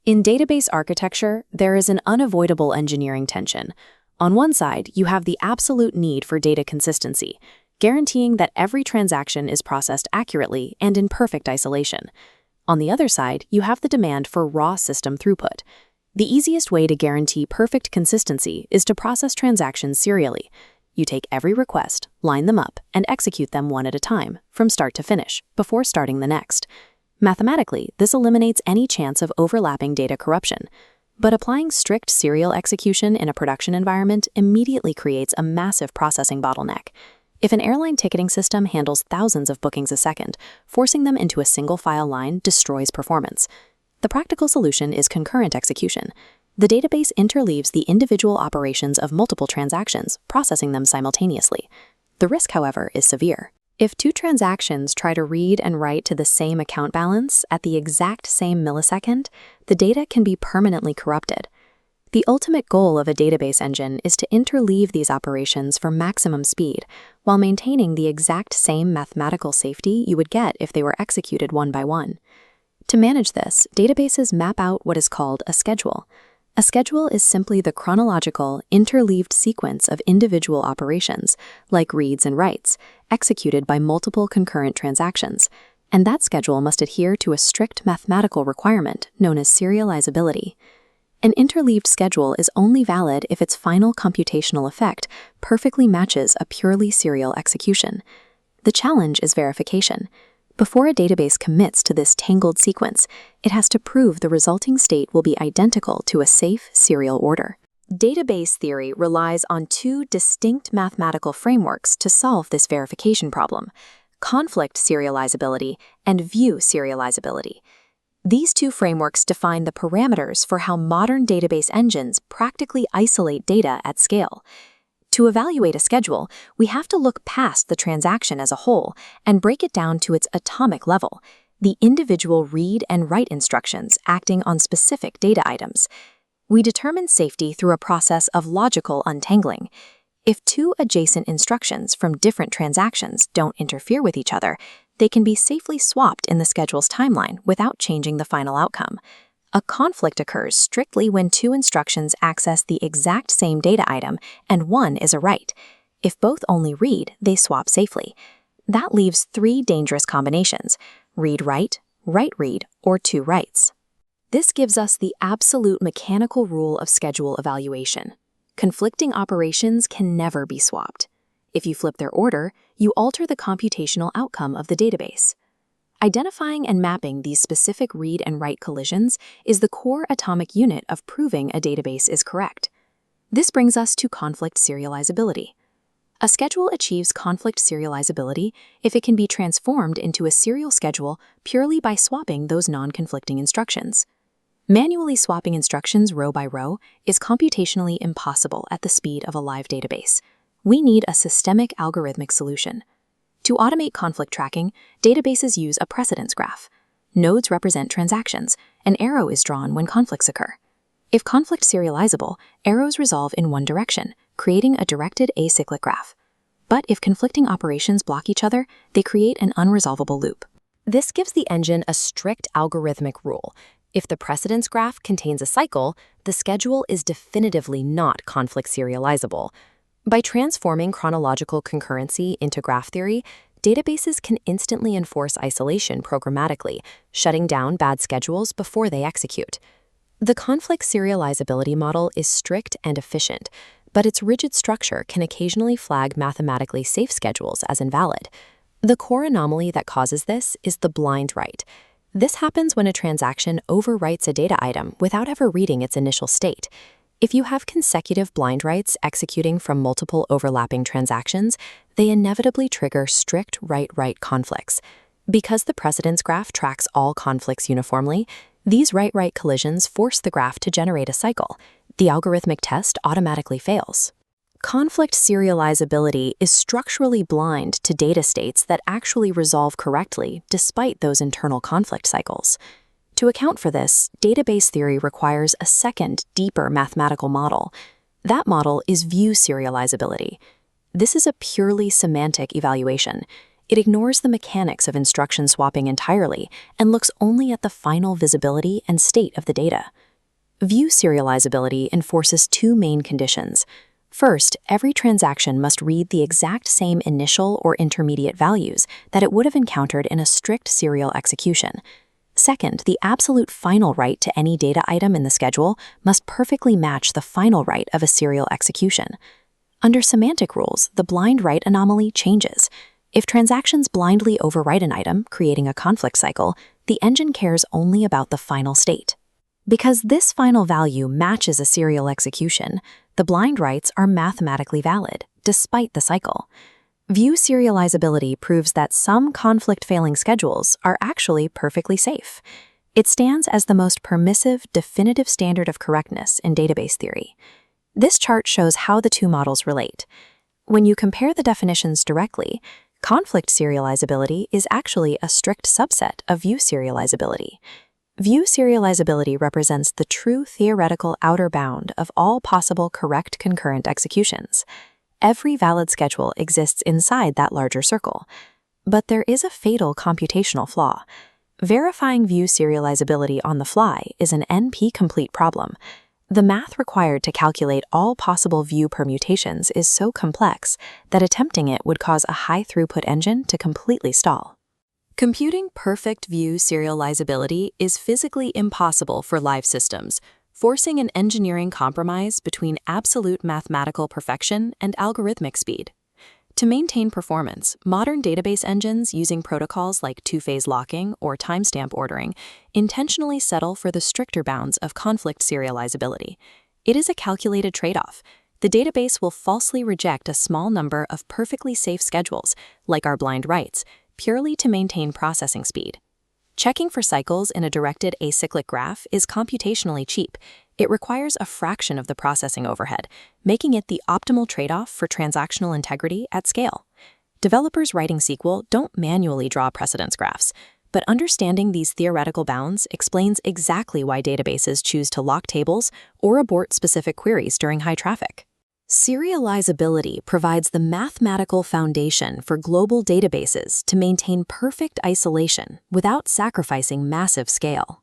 In database architecture, there is an unavoidable engineering tension. On one side, you have the absolute need for data consistency, guaranteeing that every transaction is processed accurately and in perfect isolation. On the other side, you have the demand for raw system throughput. The easiest way to guarantee perfect consistency is to process transactions serially. You take every request, line them up, and execute them one at a time, from start to finish, before starting the next. Mathematically, this eliminates any chance of overlapping data corruption. But applying strict serial execution in a production environment immediately creates a massive processing bottleneck. If an airline ticketing system handles thousands of bookings a second, forcing them into a single file line destroys performance. The practical solution is concurrent execution. The database interleaves the individual operations of multiple transactions, processing them simultaneously. The risk, however, is severe. If two transactions try to read and write to the same account balance at the exact same millisecond, the data can be permanently corrupted. The ultimate goal of a database engine is to interleave these operations for maximum speed, while maintaining the exact same mathematical safety you would get if they were executed one by one. To manage this, databases map out what is called a schedule. A schedule is simply the chronological, interleaved sequence of individual operations, like reads and writes, executed by multiple concurrent transactions, and that schedule must adhere to a strict mathematical requirement known as serializability. An interleaved schedule is only valid if its final computational effect perfectly matches a purely serial execution. The challenge is verification. Before a database commits to this tangled sequence, it has to prove the resulting state will be identical to a safe serial order. Database theory relies on two distinct mathematical frameworks to solve this verification problem: conflict serializability and view serializability. These two frameworks define the parameters for how modern database engines practically isolate data at scale. To evaluate a schedule, we have to look past the transaction as a whole and break it down to its atomic level, the individual read and write instructions acting on specific data items. We determine safety through a process of logical untangling. If two adjacent instructions from different transactions don't interfere with each other, they can be safely swapped in the schedule's timeline without changing the final outcome. A conflict occurs strictly when two instructions access the exact same data item and one is a write. If both only read, they swap safely. That leaves three dangerous combinations: read-write, write-read, or two writes. This gives us the absolute mechanical rule of schedule evaluation. Conflicting operations can never be swapped. If you flip their order, you alter the computational outcome of the database. Identifying and mapping these specific read and write collisions is the core atomic unit of proving a database is correct. This brings us to conflict serializability. A schedule achieves conflict serializability if it can be transformed into a serial schedule purely by swapping those non-conflicting instructions. Manually swapping instructions row by row is computationally impossible at the speed of a live database. We need a systemic algorithmic solution. To automate conflict tracking, databases use a precedence graph. Nodes represent transactions. An arrow is drawn when conflicts occur. If conflict serializable, arrows resolve in one direction, creating a directed acyclic graph. But if conflicting operations block each other, they create an unresolvable loop. This gives the engine a strict algorithmic rule. If the precedence graph contains a cycle, the schedule is definitively not conflict serializable. By transforming chronological concurrency into graph theory, databases can instantly enforce isolation programmatically, shutting down bad schedules before they execute. The conflict serializability model is strict and efficient, but its rigid structure can occasionally flag mathematically safe schedules as invalid. The core anomaly that causes this is the blind write. This happens when a transaction overwrites a data item without ever reading its initial state. If you have consecutive blind writes executing from multiple overlapping transactions, they inevitably trigger strict write-write conflicts. Because the precedence graph tracks all conflicts uniformly, these write-write collisions force the graph to generate a cycle. The algorithmic test automatically fails. Conflict serializability is structurally blind to data states that actually resolve correctly despite those internal conflict cycles. To account for this, database theory requires a second, deeper mathematical model. That model is view serializability. This is a purely semantic evaluation. It ignores the mechanics of instruction swapping entirely and looks only at the final visibility and state of the data. View serializability enforces two main conditions. First, every transaction must read the exact same initial or intermediate values that it would have encountered in a strict serial execution. Second, the absolute final write to any data item in the schedule must perfectly match the final write of a serial execution. Under semantic rules, the blind write anomaly changes. If transactions blindly overwrite an item, creating a conflict cycle, the engine cares only about the final state. Because this final value matches a serial execution, the blind writes are mathematically valid, despite the cycle. View serializability proves that some conflict-failing schedules are actually perfectly safe. It stands as the most permissive, definitive standard of correctness in database theory. This chart shows how the two models relate. When you compare the definitions directly, conflict serializability is actually a strict subset of view serializability. View serializability represents the true theoretical outer bound of all possible correct concurrent executions. Every valid schedule exists inside that larger circle. But there is a fatal computational flaw. Verifying view serializability on the fly is an NP-complete problem. The math required to calculate all possible view permutations is so complex that attempting it would cause a high-throughput engine to completely stall. Computing perfect view serializability is physically impossible for live systems, forcing an engineering compromise between absolute mathematical perfection and algorithmic speed. To maintain performance, modern database engines using protocols like two-phase locking or timestamp ordering intentionally settle for the stricter bounds of conflict serializability. It is a calculated trade-off. The database will falsely reject a small number of perfectly safe schedules, like our blind writes, purely to maintain processing speed. Checking for cycles in a directed acyclic graph is computationally cheap. It requires a fraction of the processing overhead, making it the optimal trade-off for transactional integrity at scale. Developers writing SQL don't manually draw precedence graphs, but understanding these theoretical bounds explains exactly why databases choose to lock tables or abort specific queries during high traffic. Serializability provides the mathematical foundation for global databases to maintain perfect isolation without sacrificing massive scale.